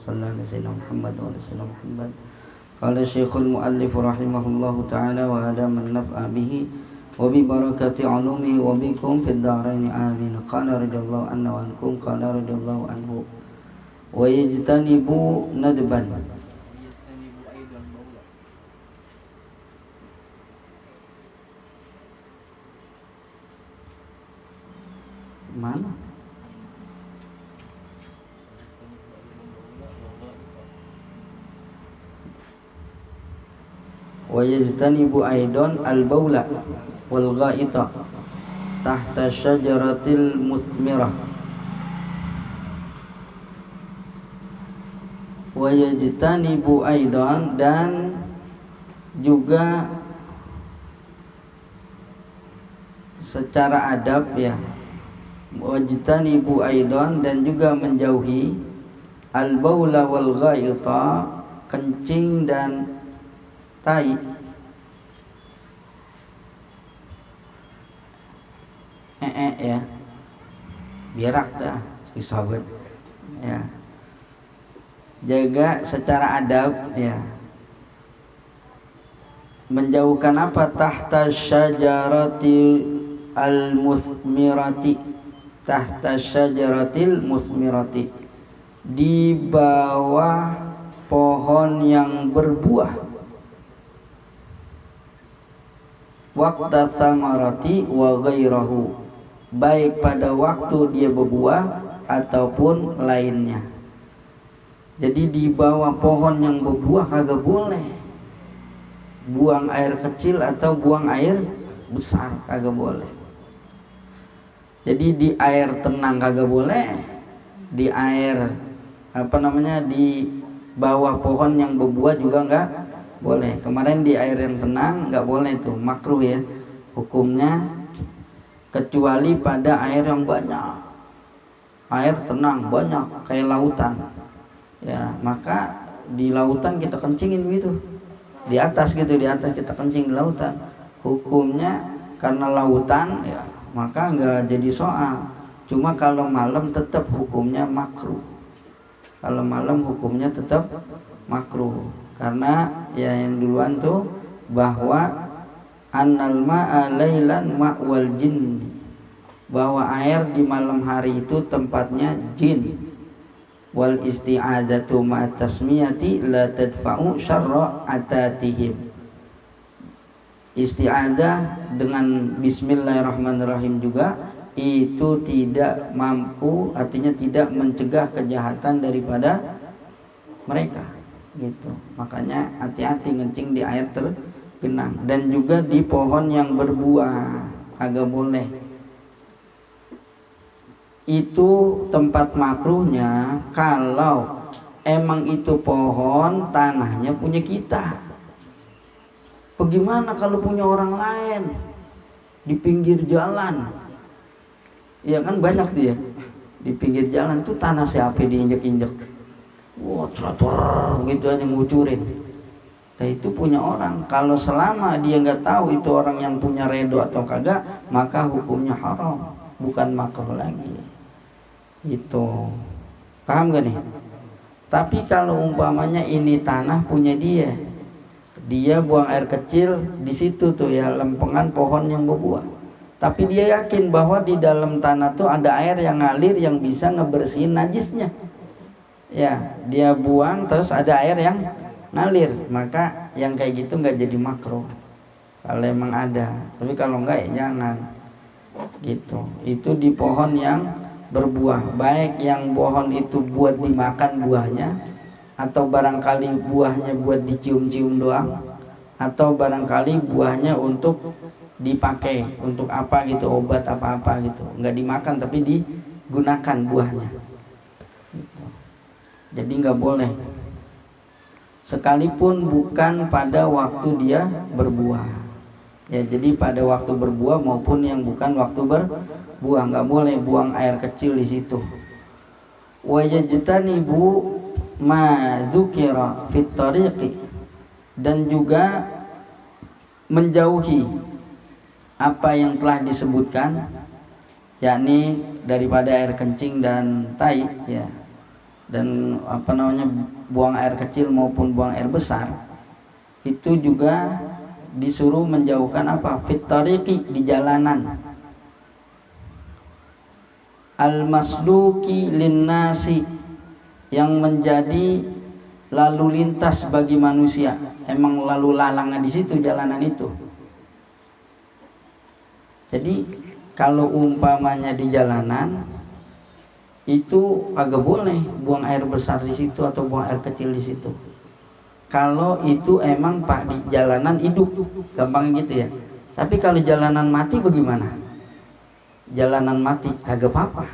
sallallahu alaihi wasallam Muhammad wa sallam Muhammad. Qala Syekhul Muallif rahimahullahu taala wa adaman naf'a bihi wa bi barakati ulumihi wa bikum fid dharain amin. Qala radhiyallahu anhu wa ankum qala radhiyallahu anhu wa yajtanibu nadban. Mana? Wa yajtanibu aidan al-baula wal ghaita tahta syajaratil musmirah. Wa yajtanibu aidan, dan juga secara adab ya, wajtanibu aidan, dan juga menjauhi al-baula wal ghaita, kencing dan tai. Ya, berak dah susah banget ya. Jaga secara adab ya. Menjauhkan apa? Tahta syajarati al-musmirati, tahta syajaratil musmirati, di bawah pohon yang berbuah. Waqta samarati wa ghairahu, baik pada waktu dia berbuah ataupun lainnya. Jadi di bawah pohon yang berbuah kagak boleh buang air kecil atau buang air besar, kagak boleh. Jadi di air tenang kagak boleh, di air di bawah pohon yang berbuah juga enggak boleh. Kemarin di air yang tenang enggak boleh, tuh makruh ya hukumnya, kecuali pada air yang banyak, air tenang banyak kayak lautan ya, maka di lautan kita kencingin gitu, di atas gitu, di atas kita kencing di lautan, hukumnya karena lautan ya maka enggak jadi soal. Cuma kalau malam tetap hukumnya makruh, kalau malam hukumnya tetap makruh, karena ya yang duluan tuh bahwa annal ma'a lailan ma'wal jin, bahwa air di malam hari itu tempatnya jin. Wal isti'adzatu ma'at tasmiyati la tadfa'u syarra atatihim. Isti'adzah dengan bismillahirrahmanirrahim juga itu tidak mampu, artinya tidak mencegah kejahatan daripada mereka gitu. Makanya hati-hati ngencing di air tergenang, dan juga di pohon yang berbuah agak boleh. Itu tempat makruhnya kalau emang itu pohon tanahnya punya kita. Bagaimana kalau punya orang lain di pinggir jalan? Ya kan banyak tuh ya, di pinggir jalan tuh tanah siapa diinjek-injek, wah teratur gitu aja ngucurin. Nah itu punya orang. Kalau selama dia nggak tahu itu orang yang punya redo atau kagak, maka hukumnya haram, bukan makruh lagi. Itu paham gak nih? Tapi kalau umpamanya ini tanah punya dia, dia buang air kecil di situ tuh ya, lempengan pohon yang berbuah, tapi dia yakin bahwa di dalam tanah tuh ada air yang ngalir yang bisa ngebersihin najisnya ya, dia buang terus ada air yang ngalir, maka yang kayak gitu nggak jadi makruh kalau emang ada. Tapi kalau enggak ya jangan gitu. Itu di pohon yang berbuah, baik yang pohon itu buat dimakan buahnya, atau barangkali buahnya buat dicium-cium doang, atau barangkali buahnya untuk dipakai untuk apa gitu, obat apa-apa gitu, nggak dimakan tapi digunakan buahnya gitu. Jadi nggak boleh, sekalipun bukan pada waktu dia berbuah ya. Jadi pada waktu berbuah maupun yang bukan waktu berbuah nggak boleh buang air kecil di situ. Wa yajtanibu ma dzukira fit tariqi, dan juga menjauhi apa yang telah disebutkan, yakni daripada air kencing dan tai ya, dan buang air kecil maupun buang air besar itu juga disuruh menjauhkan fit tariqi, di jalanan, al masluki linnasi, yang menjadi lalu lintas bagi manusia. Emang lalu lalangnya di situ jalanan itu. Jadi kalau umpamanya di jalanan itu agak boleh buang air besar di situ atau buang air kecil di situ. Kalau itu emang di jalanan hidup, gampang gitu ya. Tapi kalau jalanan mati bagaimana? Jalanan mati kagak apa-apa.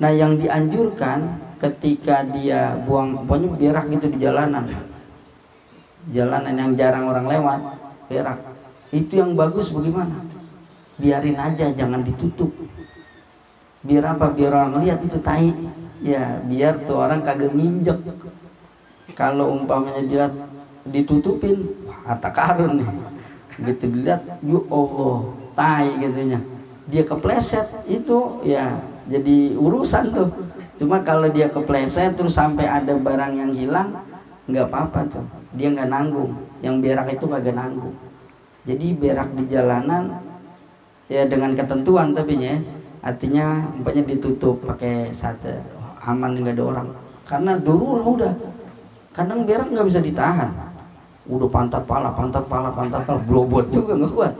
Nah, yang dianjurkan ketika dia buang, pokoknya berak gitu di jalanan yang jarang orang lewat, berak itu yang bagus bagaimana? Biarin aja, jangan ditutup. Biar apa? Biar orang lihat itu tai ya, biar tuh orang kagak nginjek. Kalau umpamanya dia ditutupin, harta karun nih gitu, dilihat, ya Allah, tai gitunya, dia kepleset itu ya jadi urusan tuh. Cuma kalau dia kepleset terus sampai ada barang yang hilang, nggak apa-apa tuh, dia nggak nanggung. Yang berak itu kagak nanggung. Jadi berak di jalanan ya dengan ketentuan, tapi ya artinya umpamanya ditutup pakai sate, aman, nggak ada orang. Karena dulu udah kadang berak nggak bisa ditahan, udah pantat pala brobot juga nggak kuat.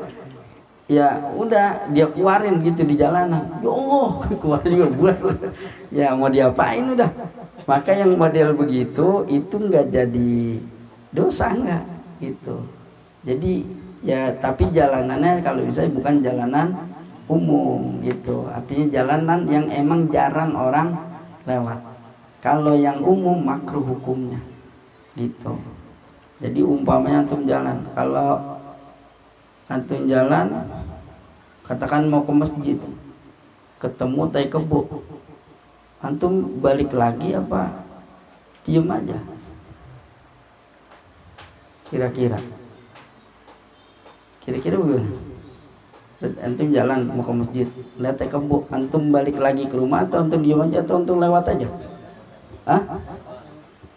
Ya udah dia keluarin gitu di jalanan, ya Allah, keluar juga buat ya mau diapain udah. Maka yang model begitu itu nggak jadi dosa, nggak gitu. Jadi ya, tapi jalanannya kalau bisa bukan jalanan umum gitu, artinya jalanan yang emang jarang orang lewat. Kalau yang umum makruh hukumnya gitu. Jadi umpamanya antum jalan, kalau antum jalan katakan mau ke masjid, ketemu tai kebo, antum balik lagi apa diem aja? Kira-kira bagaimana? Antum jalan mau ke masjid, lihat tai kebo, antum balik lagi ke rumah atau antum diem aja atau antum lewat aja?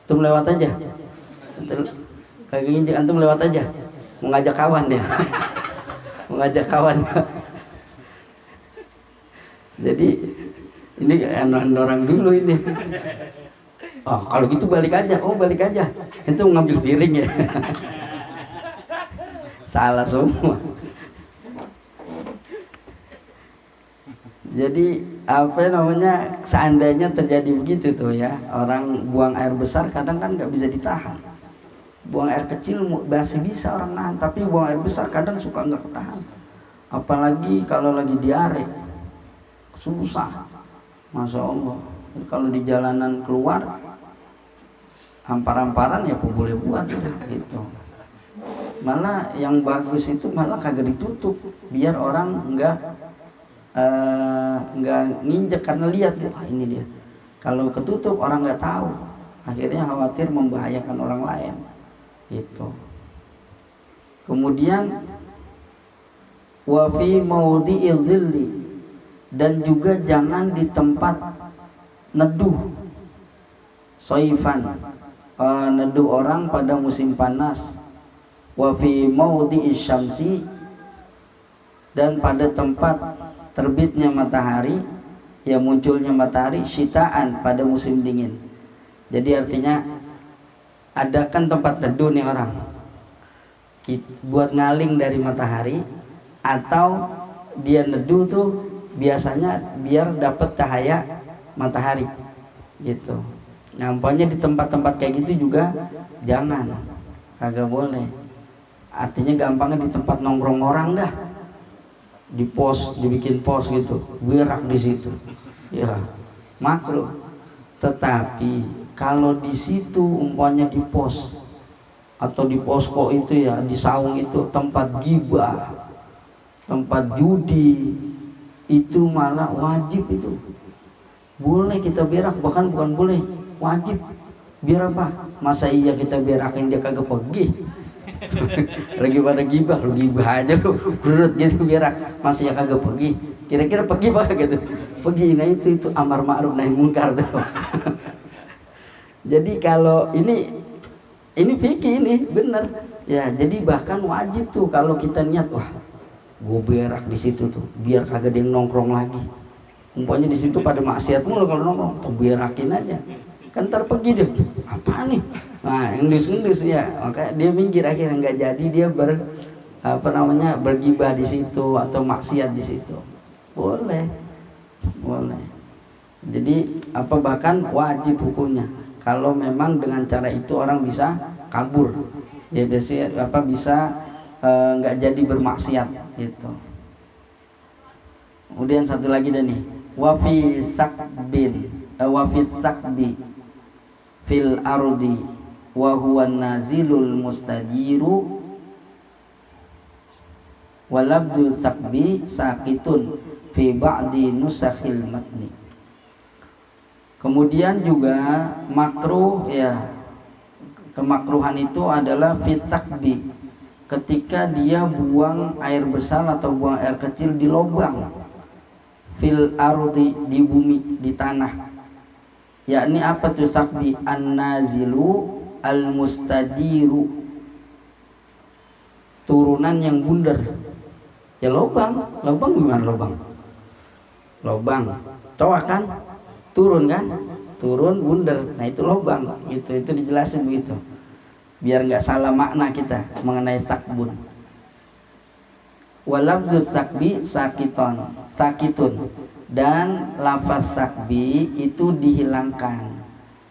Antum lewat aja? Kagak, antum lewat aja, mau ngajak kawan ya. Mau ngajak kawan. Jadi ini orang dulu ini. Oh, kalau gitu balik aja. Oh, balik aja. Itu ngambil piring ya. Salah semua. Jadi seandainya terjadi begitu tuh ya, orang buang air besar kadang kan nggak bisa ditahan. Buang air kecil masih bisa orang nahan, tapi buang air besar kadang suka nggak ketahan. Apalagi kalau lagi diare, susah, masya Allah. Kalau di jalanan keluar, hampar-hamparan ya boleh buat gitu. Malah yang bagus itu malah kagak ditutup, biar orang nggak nginjek, karena lihat, ini dia. Kalau ketutup orang nggak tahu, akhirnya khawatir membahayakan orang lain. Itu. Kemudian wa fi maudhi'il dhilli, dan juga jangan di tempat neduh, soifan, neduh orang pada musim panas. Wa fi maudhi'is syamsi, dan pada tempat terbitnya matahari, ya munculnya matahari, syitaan, pada musim dingin. Jadi artinya ada kan tempat teduh nih orang buat ngaling dari matahari, atau dia neduh tuh biasanya biar dapat cahaya matahari gitu. Nampaknya di tempat-tempat kayak gitu juga jangan, kagak boleh. Artinya gampangnya di tempat nongkrong orang dah, di pos, dibikin pos gitu, berak di situ, ya makruh. Tetapi kalau di situ umpamanya di pos atau di posko itu ya, di saung itu tempat gibah, tempat judi, itu malah wajib itu. Boleh kita berak, bahkan bukan boleh, wajib. Biar apa? Masa iya kita berakin dia kagak pergi? Lagi pada gibah, lu gibah aja lu urut gitu biar masih yang kagak pergi. Kira-kira pergi apa gitu? Pergi. Nah itu amar ma'ruf nahi mungkar tuh. Jadi kalau ini fikih ini bener ya. Jadi bahkan wajib tuh kalau kita niat, wah gue berak di situ tuh biar kagak ada yang nongkrong lagi. Umpamanya di situ pada maksiat mulu, kalau nongkrong tuh berakin aja. Kan ntar pergi dia, apa nih? Nah, ngendus ya, makanya dia minggir, akhirnya nggak jadi dia bergibah di situ atau maksiat di situ. Boleh. Jadi bahkan wajib hukumnya. Kalau memang dengan cara itu orang bisa kabur, dia bisa nggak jadi bermaksiat gitu. Kemudian satu lagi dah nih, wafi sakbi fil ardi wa huwa nazilul mustajiru walabdu sakbi sakitun fi ba'di nusakhil matni. Kemudian juga makruh ya, kemakruhan itu adalah fi sakbi, ketika dia buang air besar atau buang air kecil di lubang, fil ardi, di bumi, di tanah. Yakni apa tuh sakbi? An-nazilu al-mustadiru, turunan yang bundar. Ya lubang gimana lubang? Lubang cowok kan? Turun kan? Turun bundar. Nah itu lubang. Itu dijelasin begitu. Biar nggak salah makna kita mengenai sakbun. Walabzu sakbi sakitun, dan lafaz sakbi itu dihilangkan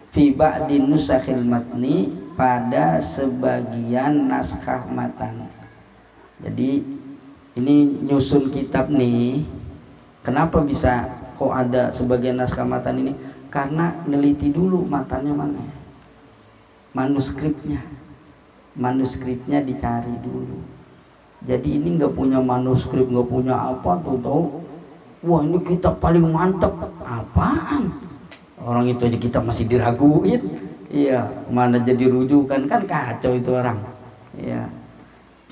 fi ba'di nusakhil matni, pada sebagian naskah matan. Jadi ini nyusun kitab nih, kenapa bisa kok ada sebagian naskah matan ini? Karena neliti dulu matannya mana, manuskripnya dicari dulu. Jadi ini nggak punya manuskrip, nggak punya apa tuh tahu, wah ini kitab paling mantep, apaan? Orang itu aja kita masih diraguin, iya, mana jadi rujukan, kan kacau itu orang, iya.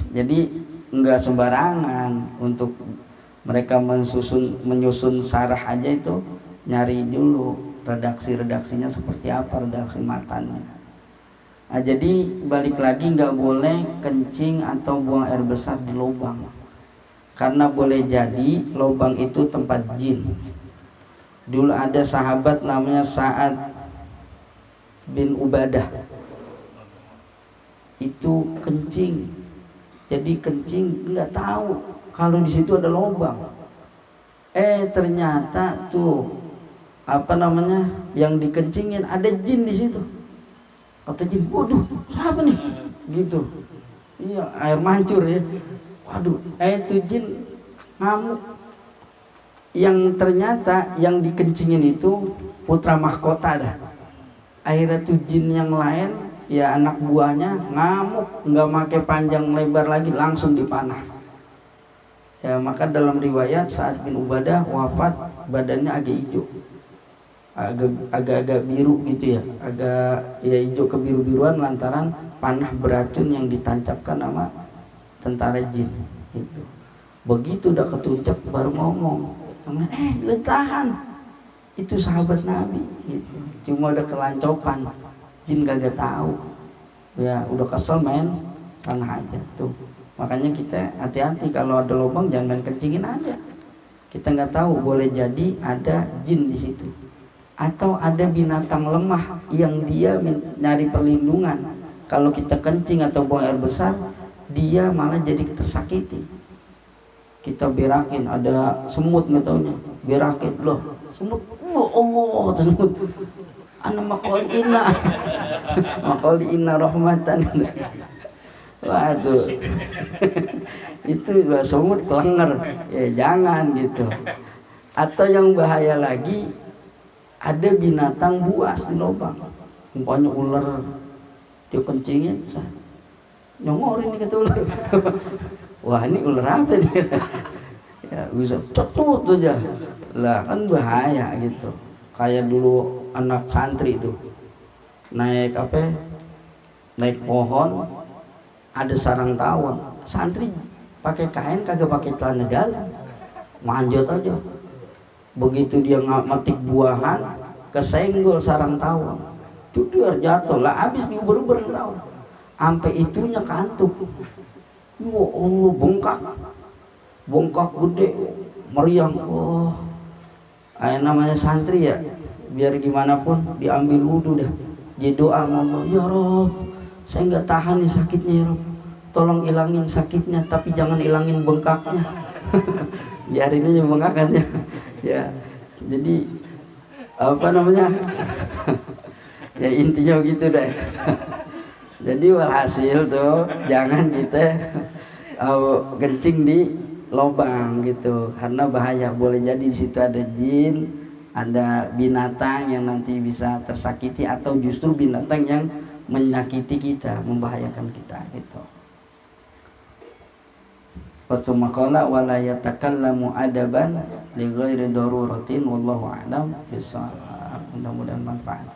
Jadi nggak sembarangan untuk mereka menyusun sarah aja itu, nyari dulu redaksinya seperti apa, redaksi matannya. Nah, jadi balik lagi nggak boleh kencing atau buang air besar di lubang, karena boleh jadi lubang itu tempat jin. Dulu ada sahabat namanya Sa'ad bin Ubadah, itu kencing, jadi kencing nggak tahu kalau di situ ada lubang. Ternyata tuh yang dikencingin ada jin di situ. Kata jin, waduh siapa nih gitu, iya air mancur ya, waduh itu jin ngamuk. Yang ternyata yang dikencingin itu putra mahkota dah. Akhirnya tuh jin yang lain ya, anak buahnya ngamuk, nggak pakai panjang lebar lagi, langsung dipanah ya. Maka dalam riwayat Sa'ad bin Ubadah wafat badannya agak hijau, agak biru gitu ya, agak ya hijau kebiru-biruan lantaran panah beracun yang ditancapkan sama tentara jin itu. Begitu udah ketuncap baru ngomong, tahan, itu sahabat Nabi gitu. Cuma udah kelancopan, jin kagak tahu ya, udah kesel main tanah aja tuh. Makanya kita hati-hati kalau ada lubang, jangan main kencingin aja. Kita nggak tahu, boleh jadi ada jin di situ, atau ada binatang lemah yang dia nyari perlindungan. Kalau kita kencing atau buang air besar, dia malah jadi tersakiti. Kita berakin, ada semut nggak taunya, berakin loh semut, Allah semut, ana makoli inna rahmatan. Waduh, itu semut kelenger ya, jangan gitu. Atau yang bahaya lagi, ada binatang buas di lubang, umpamanya ular, dia kencingin, nyongorin kata ular. Wah ini ular apa nih? Ya bisa cetut aja, lah kan bahaya gitu. Kayak dulu anak santri itu naik pohon, ada sarang tawon. Santri pakai kain kagak pakai celana dalam, manjat aja. Begitu dia metik buahan, kesenggol sarang tawon, cudur jatuh lah, habis diuber-uber tawon, sampai itunya kantuk. Ya Allah, bongkak gede, meriang. Oh, namanya santri ya, biar gimana pun diambil wudhu dah. Dia doa ngomong, ya Rob, saya nggak tahan nih sakitnya ya Rob, tolong ilangin sakitnya, tapi jangan ilangin bengkaknya. Biarin aja bengkakannya. Ya, jadi apa namanya? Ya intinya begitu deh. Jadi walhasil tuh jangan kita kencing di lobang gitu, karena bahaya. Boleh jadi di situ ada jin, ada binatang yang nanti bisa tersakiti, atau justru binatang yang menyakiti kita, membahayakan kita gitu. Wasumaqala wala yatakallamu adaban li ghairi daruratin wallahu a'lam bissawab. Mudah-mudahan manfaat.